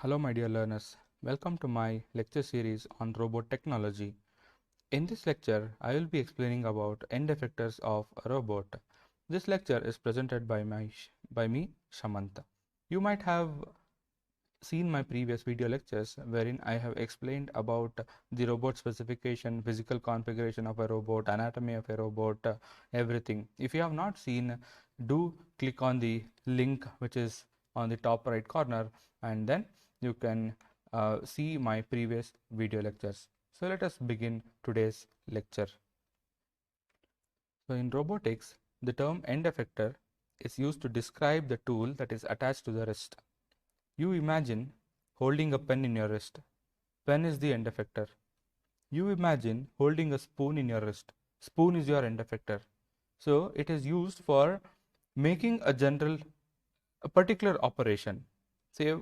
Hello my dear learners, welcome to my lecture series on robot technology. In this lecture, I will be explaining about end effectors of a robot. This lecture is presented by me, Shamanta. You might have seen my previous video lectures wherein I have explained about the robot specification, physical configuration of a robot, anatomy of a robot, everything. If you have not seen, do click on the link which is on the top right corner, and then you can see my previous video lectures. So let us begin today's lecture. So in robotics, the term end effector is used to describe the tool that is attached to the wrist. You imagine holding a pen in your wrist. Pen is the end effector. You imagine holding a spoon in your wrist. Spoon is your end effector. So it is used for making a particular operation. Say,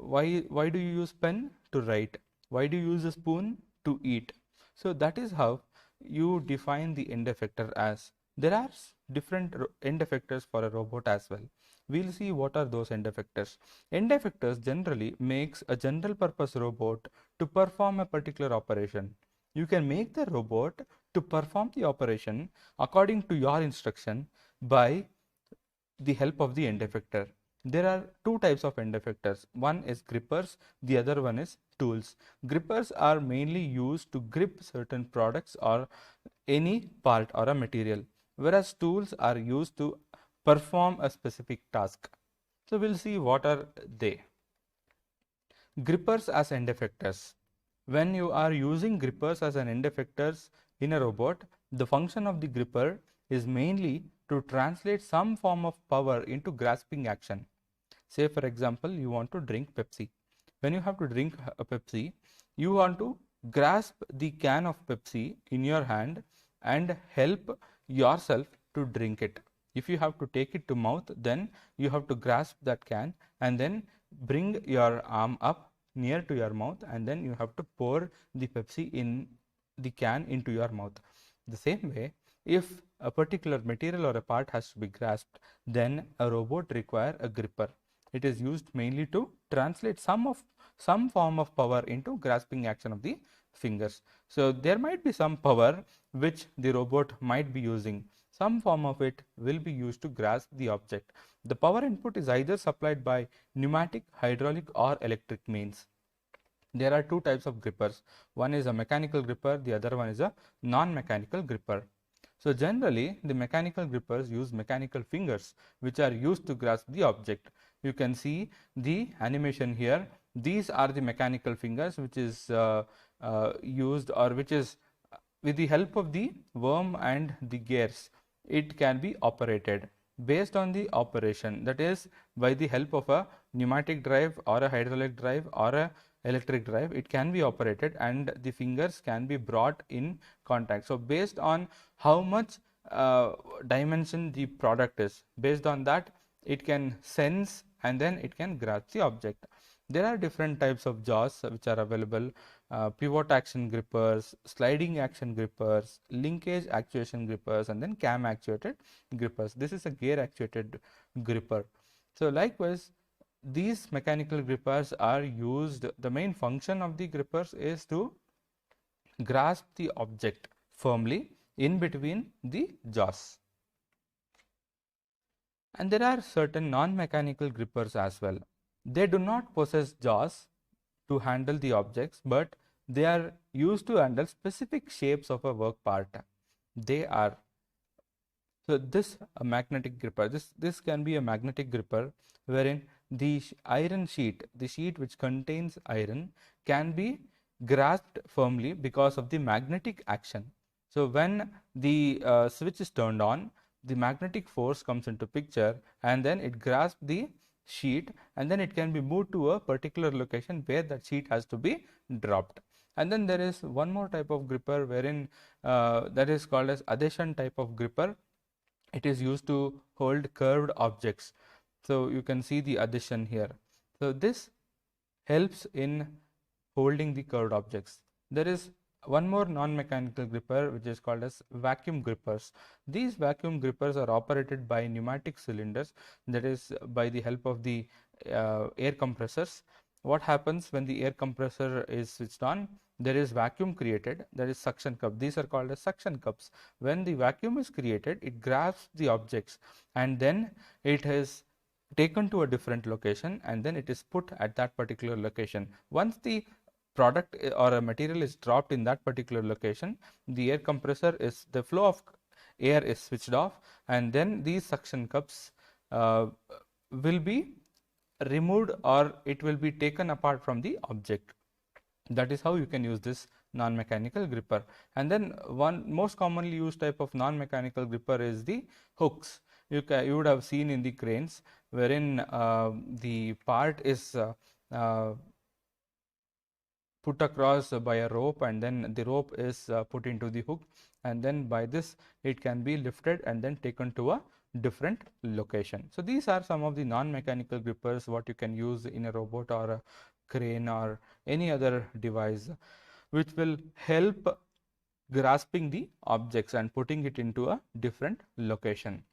why do you use pen? To write. Why do you use a spoon? To eat. So that is how you define the end effector as. There are different end effectors for a robot as well. We'll see what are those end effectors. End effectors generally makes a general purpose robot to perform a particular operation. You can make the robot to perform the operation according to your instruction by the help of the end effector. There are two types of end effectors. One is grippers, the other one is tools. Grippers are mainly used to grip certain products or any part or a material, whereas tools are used to perform a specific task. So we'll see what are they. Grippers as end effectors. When you are using grippers as an end effectors in a robot, the function of the gripper is mainly to translate some form of power into grasping action. Say for example, you want to drink Pepsi. When you have to drink a Pepsi, you want to grasp the can of Pepsi in your hand and help yourself to drink it. If you have to take it to mouth, then you have to grasp that can and then bring your arm up near to your mouth, and then you have to pour the Pepsi in the can into your mouth. The same way, if a particular material or a part has to be grasped, then a robot requires a gripper. It is used mainly to translate some form of power into grasping action of the fingers. So there might be some power which the robot might be using. Some form of it will be used to grasp the object. The power input is either supplied by pneumatic, hydraulic or electric means. There are two types of grippers. One is a mechanical gripper, the other one is a non-mechanical gripper. So generally, the mechanical grippers use mechanical fingers which are used to grasp the object. You can see the animation here. These are the mechanical fingers which is used, or which is with the help of the worm and the gears, it can be operated. Based on the operation, that is by the help of a pneumatic drive or a hydraulic drive or a electric drive, it can be operated and the fingers can be brought in contact. So based on how much dimension the product is, based on that it can sense and then it can grasp the object. There are different types of jaws which are available. Pivot action grippers, sliding action grippers, linkage actuation grippers, and then cam actuated grippers. This is a gear actuated gripper. So likewise, these mechanical grippers are used. The main function of the grippers is to grasp the object firmly in between the jaws. And there are certain non-mechanical grippers as well. They do not possess jaws to handle the objects, but they are used to handle specific shapes of a work part. They are, so this a magnetic gripper. This can be a magnetic gripper wherein the iron sheet, the sheet which contains iron, can be grasped firmly because of the magnetic action. So when the switch is turned on, the magnetic force comes into picture and then it grasps the sheet, and then it can be moved to a particular location where that sheet has to be dropped. And then there is one more type of gripper wherein that is called as adhesion type of gripper. It is used to hold curved objects. So you can see the adhesion here. So this helps in holding the curved objects. There is one more non-mechanical gripper which is called as vacuum grippers. These vacuum grippers are operated by pneumatic cylinders, that is by the help of the air compressors. what happens when the air compressor is switched on? There is vacuum created, there is suction cup. These are called as suction cups. When the vacuum is created, it grabs the objects and then it is taken to a different location and then it is put at that particular location. Once the product or a material is dropped in that particular location, the air compressor is, the flow of air is switched off, and then these suction cups will be removed or it will be taken apart from the object. That is how you can use this non-mechanical gripper. And then one most commonly used type of non-mechanical gripper is the hooks. You would have seen in the cranes wherein the part is put across by a rope, and then the rope is put into the hook, and then by this it can be lifted and then taken to a different location. So these are some of the non-mechanical grippers what you can use in a robot or a crane or any other device, which will help grasping the objects and putting it into a different location.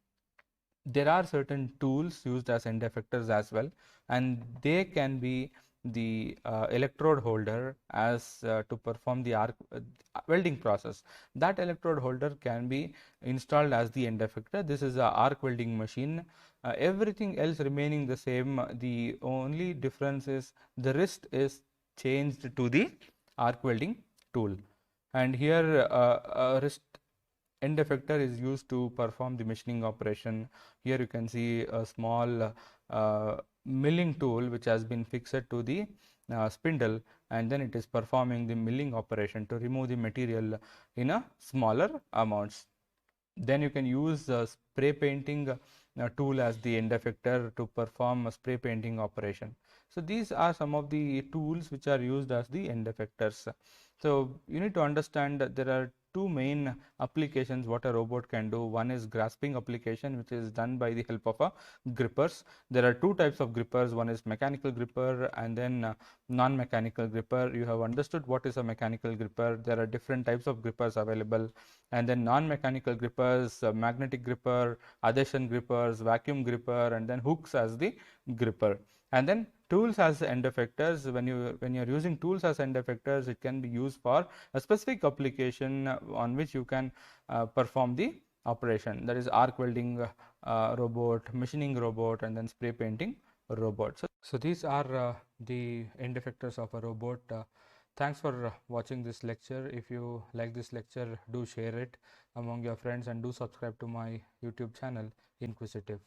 There are certain tools used as end effectors as well, and they can be the electrode holder as to perform the arc welding process. That electrode holder can be installed as the end effector. This is a arc welding machine. Everything else remaining the same. The only difference is the wrist is changed to the arc welding tool, and here a wrist end effector is used to perform the machining operation. Here you can see a small milling tool which has been fixed to the spindle, and then it is performing the milling operation to remove the material in a smaller amounts. Then you can use spray painting tool as the end effector to perform a spray painting operation. So these are some of the tools which are used as the end effectors. So you need to understand that there are two main applications what a robot can do. One is grasping application, which is done by the help of a grippers. There are two types of grippers. One is mechanical gripper and then non-mechanical gripper. You have understood what is a mechanical gripper. There are different types of grippers available, and then non-mechanical grippers, magnetic gripper, adhesion grippers, vacuum gripper, and then hooks as the gripper. And then tools as end effectors. When you're using tools as end effectors, it can be used for a specific application on which you can perform the operation. That is arc welding robot, machining robot, and then spray painting robot. So these are the end effectors of a robot. Thanks for watching this lecture. If you like this lecture, do share it among your friends and do subscribe to my YouTube channel, Inquisitive.